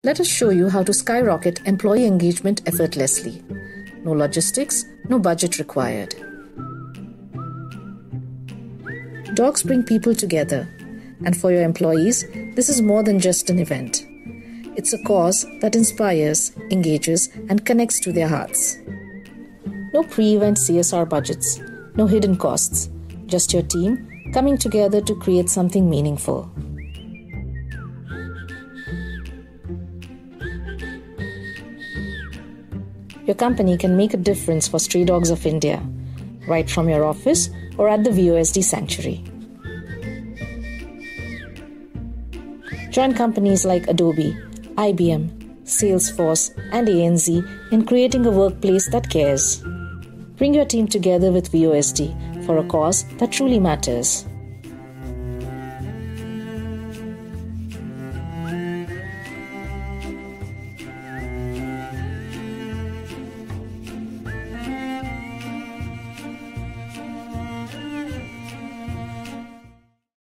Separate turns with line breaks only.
Let us show you how to skyrocket employee engagement effortlessly. No logistics, no budget required. Dogs bring people together, and for your employees, this is more than just an event. It's a cause that inspires, engages, and connects to their hearts. No pre-event CSR budgets, no hidden costs, just your team coming together to create something meaningful. Your company can make a difference for stray dogs of India, right from your office or at the VOSD sanctuary. Join companies like Adobe, IBM, Salesforce, and ANZ in creating a workplace that cares. Bring your team together with VOSD for a cause that truly matters.